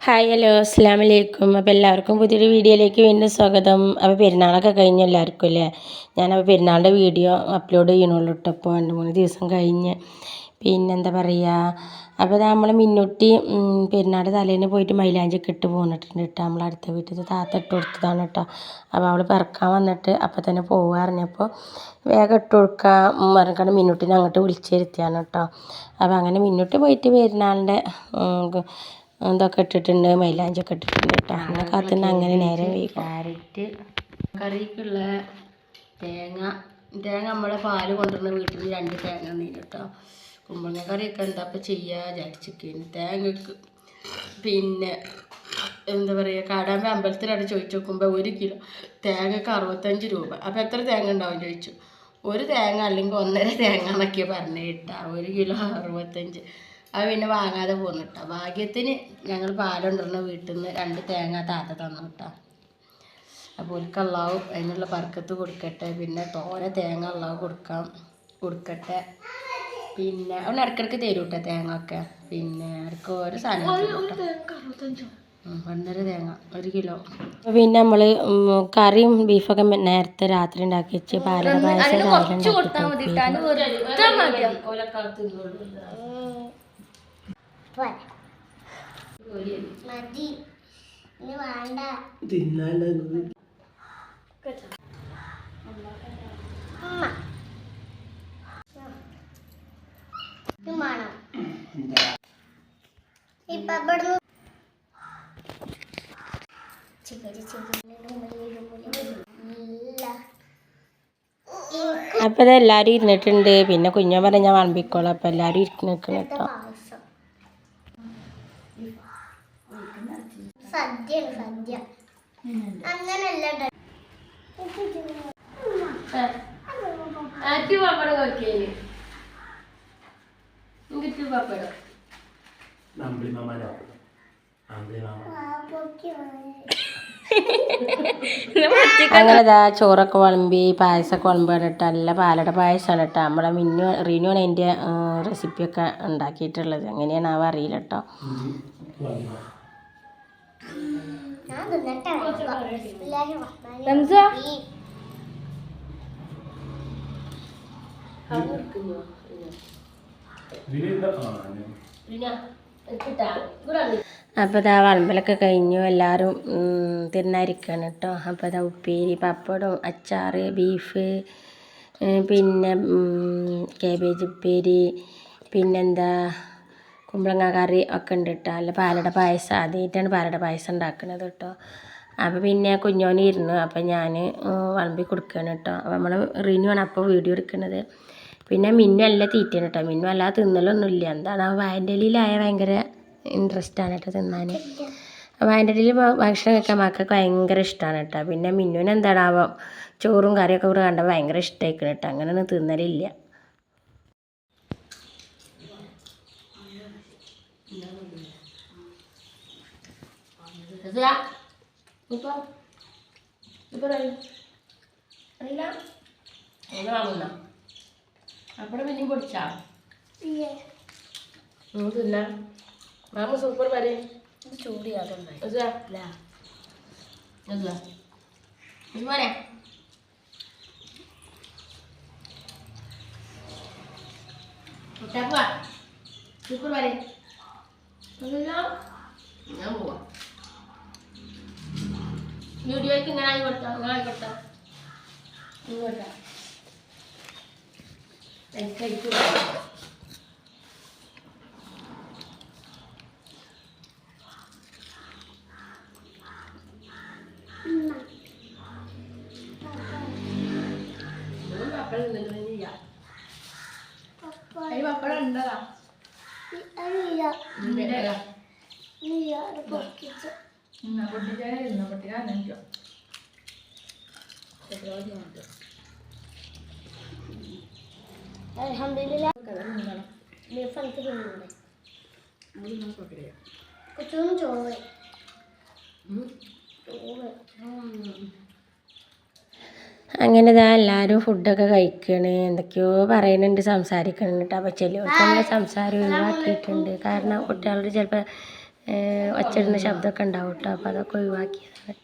Hi hello അസ്സലാമു അലൈക്കും. അപ്പോൾ എല്ലാവർക്കും പുതിയൊരു വീഡിയോയിലേക്ക് വീണ്ടും സ്വാഗതം. അപ്പോൾ പെരുന്നാളൊക്കെ കഴിഞ്ഞ് എല്ലാവർക്കും അല്ലേ. ഞാനപ്പോൾ പെരുന്നാളിൻ്റെ വീഡിയോ അപ്ലോഡ് ചെയ്യണുള്ളൂ കേട്ടോ. ഇപ്പോൾ 2-3 ദിവസം കഴിഞ്ഞ് പിന്നെന്താ പറയുക. അപ്പോൾ നമ്മൾ മിന്നുട്ടി പെരുന്നാളുടെ തലേന്ന് പോയിട്ട് മൈലാഞ്ചിയൊക്കെ ഇട്ട് പോന്നിട്ടുണ്ട് കേട്ടോ. നമ്മൾ അടുത്ത വീട്ടിൽ താത്ത ഇട്ട് കൊടുത്തതാണ് കേട്ടോ. അപ്പോൾ അവൾ പിറക്കാൻ വന്നിട്ട് അപ്പോൾ തന്നെ പോകുക അറിഞ്ഞപ്പോൾ വേഗം ഇട്ട് കൊടുക്കാൻ പറഞ്ഞിട്ട് മിന്നുട്ടിനെ അങ്ങോട്ട് വിളിച്ചിരുത്തിയാണ് കേട്ടോ. അപ്പോൾ അങ്ങനെ മിന്നുട്ടി പോയിട്ട് പെരുന്നാളിൻ്റെ ഇതൊക്കെ ഇട്ടിട്ടുണ്ട്, മൈലാഞ്ചൊക്കെ ഇട്ടിട്ടുണ്ട് കേട്ടോ. അങ്ങനെ കാത്തുനിന്ന് അങ്ങനെ നേരെ വൈകും. ക്യാരറ്റ് കറിക്കുള്ള തേങ്ങ നമ്മളെ പാല് കൊണ്ടുവരുന്ന വീട്ടിൽ 2 തേങ്ങ നീര് കേട്ടോ. കുമ്പളങ്ങ കറിയൊക്കെ എന്താ ഇപ്പോൾ ചെയ്യുക വിചാരിച്ചിരിക്കുന്നു. തേങ്ങക്ക് പിന്നെ എന്താ പറയുക, കാടാമ്പ അമ്പലത്തിലാണ് ചോദിച്ചു നോക്കുമ്പോൾ 1 കിലോ തേങ്ങക്ക് 65 രൂപ. അപ്പോൾ എത്ര തേങ്ങ ഉണ്ടാവും ചോദിച്ചു. 1 തേങ്ങ അല്ലെങ്കിൽ 1.5 തേങ്ങ എന്നൊക്കെ പറഞ്ഞു കേട്ടോ. 1 കിലോ 65. അത് പിന്നെ വാങ്ങാതെ പോന്നു കേട്ടോ. ഭാഗ്യത്തിന് ഞങ്ങൾ പാലുകൊണ്ടിരുന്ന വീട്ടിൽ നിന്ന് 2 തേങ്ങ താത്ത തന്നു കേട്ടോ. അപ്പോൾ ഒരു അള്ളാഹു അതിനുള്ള ബർക്കത്ത് കൊടുക്കട്ടെ. പിന്നെ തോനെ തേങ്ങ അള്ളാഹു കൊടുക്കട്ടെ. പിന്നെ അവൻ ഇടയ്ക്കിടയ്ക്ക് തരും കേട്ടോ തേങ്ങ ഒക്കെ. പിന്നെ അവർക്ക് ഓരോ സാധനം 1.5 തേങ്ങ 1 കിലോ. പിന്നെ നമ്മൾ കറിയും ബീഫൊക്കെ നേരത്തെ രാത്രി ഉണ്ടാക്കി വെച്ച് പാലട പായസം അപ്പോൾ എല്ലാവരും ഇരുന്നിട്ടുണ്ട്. പിന്നെ കുഞ്ഞ പറഞ്ഞ ഞാൻ വളമ്പിക്കോളാം. അപ്പോൾ എല്ലാവരും ഇരിക്കണം കേട്ടോ. അങ്ങനെ ചോറൊക്കെ വിളമ്പി പായസമൊക്കെ വിളമ്പാണ് കേട്ടോ. നല്ല പാലട പായസമാണ് കേട്ടോ. നമ്മളെ റീനുവാണ് അതിൻ്റെ റെസിപ്പിയൊക്കെ ഉണ്ടാക്കിയിട്ടുള്ളത്. എങ്ങനെയാണ് അവ അറിയില്ല കേട്ടോ. അപ്പോൾ ഇതാ വളമ്പലൊക്കെ കഴിഞ്ഞു. എല്ലാവരും തിന്നായിരിക്കുകയാണ് കേട്ടോ. അപ്പോൾ ഇതാ ഉപ്പേരി, പപ്പടം, അച്ചാർ, ബീഫ്, പിന്നെ കാബേജ് ഉപ്പേരി, പിന്നെന്താ കുമ്പളങ്ങ കറി ഒക്കെ ഉണ്ട് കേട്ടോ. അല്ല പാലട പായസം ആദ്യമായിട്ടാണ് പാലട പായസം ഉണ്ടാക്കുന്നത് കേട്ടോ. അപ്പോൾ പിന്നെ കുഞ്ഞോന് ഇരുന്നു. അപ്പോൾ ഞാൻ വിളമ്പി കൊടുക്കുകയാണ് കേട്ടോ. അപ്പോൾ നമ്മൾ റിനുവാണ് അപ്പോൾ വീഡിയോ എടുക്കുന്നത്. പിന്നെ മിന്നു അല്ല തീറ്റയാണ് കേട്ടോ. മിന്നു അല്ലാതെ തിന്നലൊന്നുമില്ല. എന്താണ് ആ വായൻ്റെ ഇലയിലായ ഭയങ്കര ഇൻട്രസ്റ്റാണ് കേട്ടോ തിന്നാൻ. വായൻ്റെ ഇലയിൽ ഭക്ഷണം കഴിക്കാൻ മക്കൾക്ക് ഭയങ്കര ഇഷ്ടമാണ് കേട്ടോ. പിന്നെ മിന്നുവിന് എന്താണാവോ ചോറും കറിയൊക്കെ കൂടെ കണ്ടപ്പോൾ ഭയങ്കര ഇഷ്ടമായിക്കണം കേട്ടോ. അങ്ങനെയൊന്നും തിന്നലില്ല. അപ്പടെ പിന്നെ പൊടിച്ചാ തിന്ന മാമ സൂപ്പർ പറയും ചൂടിയാതുണ്ടായി മോനെ പോവാ സൂപ്പർ പറയും ഞാൻ പോവാ. വീഡിയോയ്ക്ക് ഇങ്ങനെ ആയി കൊടുത്താ ഇങ്ങോട്ടാ കഴിച്ചു. പപ്പടം ഉണ്ടതാ ചോറ് അങ്ങനെ ഇതാ എല്ലാവരും ഫുഡൊക്കെ കഴിക്കണ്. എന്തൊക്കെയോ പറയുന്നുണ്ട്, സംസാരിക്കുന്നുണ്ട്. അപ്പോൾ ചിലവർക്ക് നമ്മൾ സംസാരം ഒഴിവാക്കിയിട്ടുണ്ട്. കാരണം കുട്ടികളോട് ചിലപ്പോൾ ഒച്ചയിടുന്ന ശബ്ദമൊക്കെ ഉണ്ടാവും കേട്ടോ. അപ്പോൾ അതൊക്കെ ഒഴിവാക്കിയതാണ്.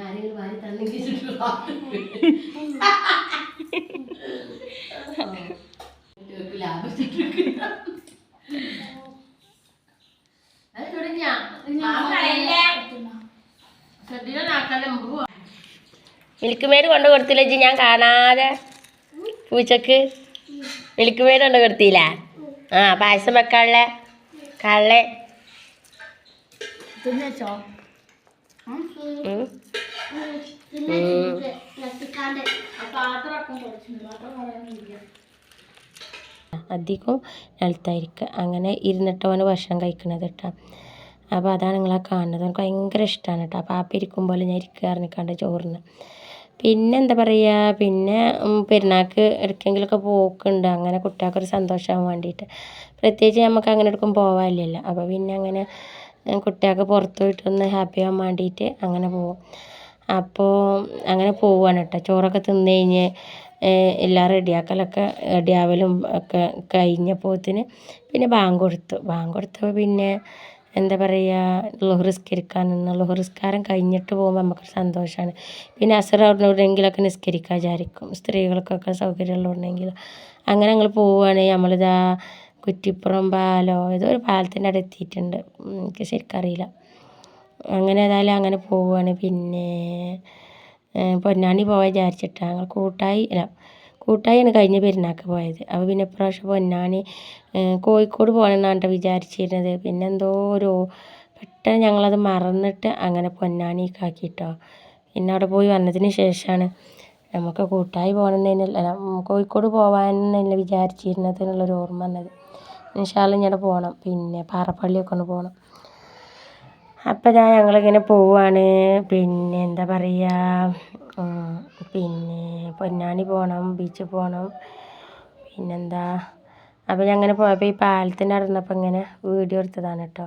ആരെങ്കിലും വാരി തന്നെങ്കിൽ മിൽക്ക് മെയ്ഡ് കൊണ്ട് കൊടുത്തില്ല ജി? ഞാൻ കാണാതെ പൂച്ചക്ക് മിൽക്ക് മെയ്ഡ് കൊണ്ട് കൊടുത്തില്ല? ആ പായസം വെക്കാനുള്ള കള്ളെ അധികം നിലത്തായിരിക്കുക. അങ്ങനെ ഇരുന്നിട്ടവന് ഭക്ഷണം കഴിക്കണത് കേട്ടോ. അപ്പോൾ അതാണ് നിങ്ങളെ കാണുന്നത്. എനിക്ക് ഭയങ്കര ഇഷ്ടമാണ് കേട്ടോ. അപ്പോൾ ആപ്പം ഇരിക്കുമ്പോൾ ഞാൻ ഇരിക്കുക അറിഞ്ഞിക്കാണ്ട് ചോറിന്. പിന്നെ എന്താ പറയുക, പിന്നെ പെരുന്നാൾക്ക് എവിടേക്കെങ്കിലുമൊക്കെ പോക്കുണ്ട്. അങ്ങനെ കുട്ടികൾക്കൊരു സന്തോഷമാകാൻ വേണ്ടിയിട്ട്. പ്രത്യേകിച്ച് നമുക്ക് അങ്ങനെ എടുക്കും പോകാനില്ലല്ലോ. അപ്പോൾ പിന്നെ അങ്ങനെ കുട്ടികൾക്ക് പുറത്ത് പോയിട്ടൊന്ന് ഹാപ്പി ആകാൻ വേണ്ടിയിട്ട് അങ്ങനെ പോകും. അപ്പോൾ അങ്ങനെ പോവുകയാണ് കേട്ടോ. ചോറൊക്കെ തിന്ന് കഴിഞ്ഞ് എല്ലാം റെഡിയാവലും ഒക്കെ കഴിഞ്ഞപ്പോഴത്തിന് പിന്നെ ബാങ്ക് കൊടുത്തപ്പോൾ പിന്നെ എന്താ പറയുക, ളുഹർ നിസ്കരിക്കാൻ നിന്ന്. ളുഹർ നിസ്കാരം കഴിഞ്ഞിട്ട് പോകുമ്പോൾ നമുക്കൊരു സന്തോഷമാണ്. പിന്നെ അസർ അവിടെ എവിടെയെങ്കിലുമൊക്കെ നിസ്കരിക്കാൻ വിചാരിക്കും, സ്ത്രീകൾക്കൊക്കെ സൗകര്യമുള്ളതുണ്ടെങ്കിൽ. അങ്ങനെ ഞങ്ങൾ പോവുകയാണ്. നമ്മളിതാ കുറ്റിപ്പുറം പാലോ ഏതോ ഒരു പാലത്തിൻ്റെ അവിടെ എത്തിയിട്ടുണ്ട്, എനിക്ക് ശരിക്കറിയില്ല. അങ്ങനെ ഏതായാലും അങ്ങനെ പോവുകയാണ്. പിന്നെ പൊന്നാനി പോകാൻ വിചാരിച്ചിട്ടാണ് ഞങ്ങൾ കൂട്ടായിയാണ് കഴിഞ്ഞ പെരുന്നാൾക്ക് പോയത്. അപ്പോൾ പിന്നെ ഇപ്രാവശ്യം പൊന്നാനി കോഴിക്കോട് പോകണമെന്നാണ് കേട്ടോ വിചാരിച്ചിരുന്നത്. പിന്നെ എന്തോ പെട്ടെന്ന് ഞങ്ങളത് മറന്നിട്ട് അങ്ങനെ പൊന്നാനിക്കാക്കിട്ടോ. പിന്നെ അവിടെ പോയി വന്നതിന് ശേഷമാണ് നമുക്ക് കൂട്ടായി പോകണമെന്നല്ല, കോഴിക്കോട് പോകാമെന്നല്ല വിചാരിച്ചിരുന്നത് എന്നുള്ളൊരു ഓർമ്മ വന്നത്. ഇൻഷാ അല്ലാഹ് ഇങ്ങനെ പോകണം. പിന്നെ പാറപ്പള്ളിയൊക്കെ ഒന്ന് പോകണം. അപ്പോൾ ഞങ്ങളിങ്ങനെ പോവുകയാണ്. പിന്നെ എന്താ പറയുക, പിന്നെ പൊന്നാനി പോകണം, ബീച്ചിൽ പോകണം. പിന്നെന്താ, അപ്പോൾ ഞങ്ങനെ പോയപ്പോൾ ഈ പാലത്തിൻ്റെ നടന്നപ്പോൾ ഇങ്ങനെ വീഡിയോ എടുത്തതാണ് കേട്ടോ.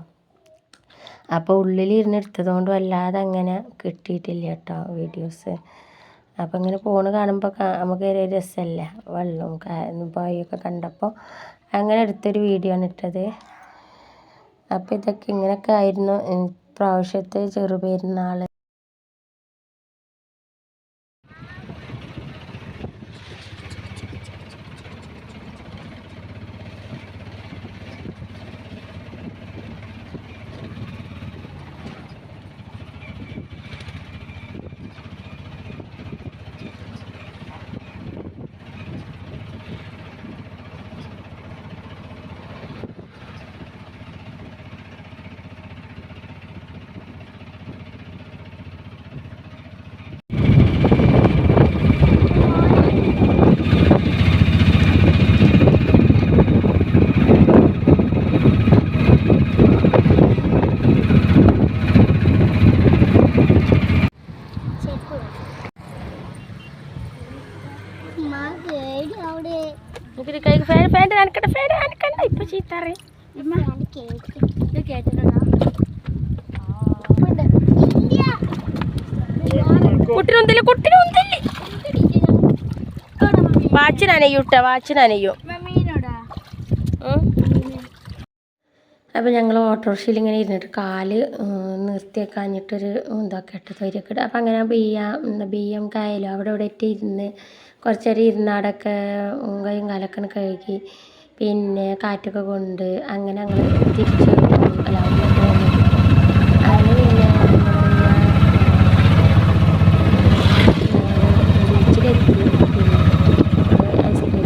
അപ്പോൾ ഉള്ളിലിരുന്ന് എടുത്തതുകൊണ്ട് വല്ലാതെ അങ്ങനെ കിട്ടിയിട്ടില്ല കേട്ടോ വീഡിയോസ്. അപ്പോൾ ഇങ്ങനെ ഫോണ് കാണുമ്പോൾ നമുക്ക് ഒരു രസമല്ലേ, വെള്ളവും പോയൊക്കെ കണ്ടപ്പോൾ അങ്ങനെ എടുത്തൊരു വീഡിയോ ആണ് ഇട്ടത്. അപ്പോൾ ഇതൊക്കെ ഇങ്ങനെയൊക്കെ ആയിരുന്നു പ്രാവശ്യത്തെ ചെറുപെരുന്നാൾ. ഇപ്പൊ ചീത്താറേ കുട്ടിനൊന്നില്ല വാച്ചിനനയ്യോ. അപ്പോൾ ഞങ്ങൾ ഓട്ടോറിക്ഷയിൽ ഇങ്ങനെ ഇരുന്നിട്ട് കാല് നിർത്തിയേക്കാഞ്ഞിട്ടൊരു ഇതൊക്കെ ഇട്ട് തൊരിയൊക്കെ ഇട്ട്. അപ്പോൾ അങ്ങനെ ബിയ്യം കായലും അവിടെ ഇവിടെ ഇട്ട് ഇരുന്ന് കുറച്ച് നേരം ഇരുന്നാടൊക്കെ കൈയും കാലൊക്കെ കഴുകി പിന്നെ കാറ്റൊക്കെ കൊണ്ട് അങ്ങനെ ഞങ്ങൾ തിരിച്ച് അങ്ങനെ പിന്നെ ബീച്ചിലെത്തി. ഐസ്ക്രീം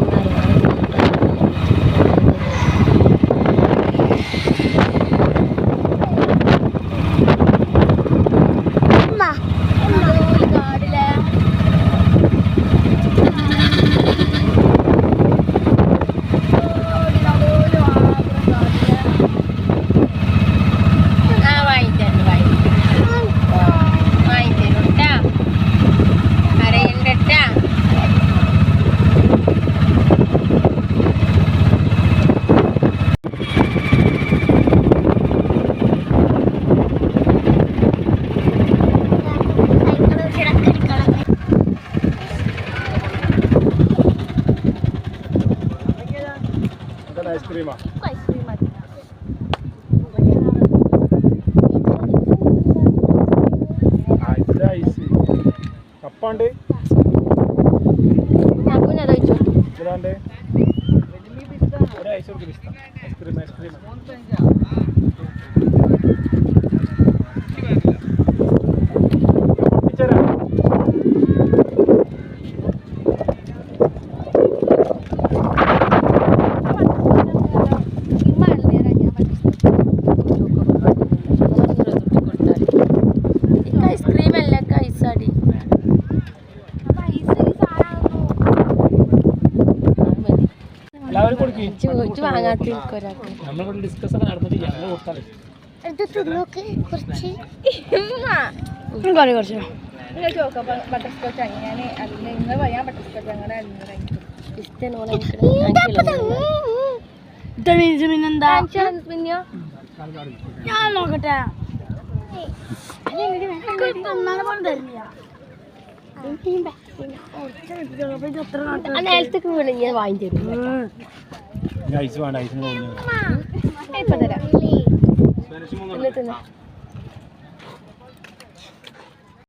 ഐസ്ക്രീമാ ഐസ്ക്രീം മതി. ഐസ് കപ്പാണ്ട് അത് കഴിച്ചു ഇതാണ്ട് ഒരു ഐസ് കൊടുക്കും ഇഷ്ടം ഐസ്ക്രീം ഐസ്ക്രീം അല്ല ഐസാടി എല്ലാവരും കൊടുക്കി ചോദിച്ചു വാങ്ങാത്ത ഒരാൾക്ക് നമ്മളിവിടെ ഡിസ്കസ് ഒക്കെ നടന്നിട്ട് ഞങ്ങൾ കൊടുത്താലേ ബട്ടർസ്കോച്ച് അങ്ങനെ നിങ്ങൾ പറയാൻ ബട്ടർസ്കോച്ച് അങ്ങനെ പിന്നെന്താ ഞാൻ നോക്കട്ടെ നേരത്തേക്ക് വീണ് ഞാൻ വാങ്ങി തരും ഐസ് വേണ്ട ഐസിന് ഇപ്പൊ തരാം തിന്ന്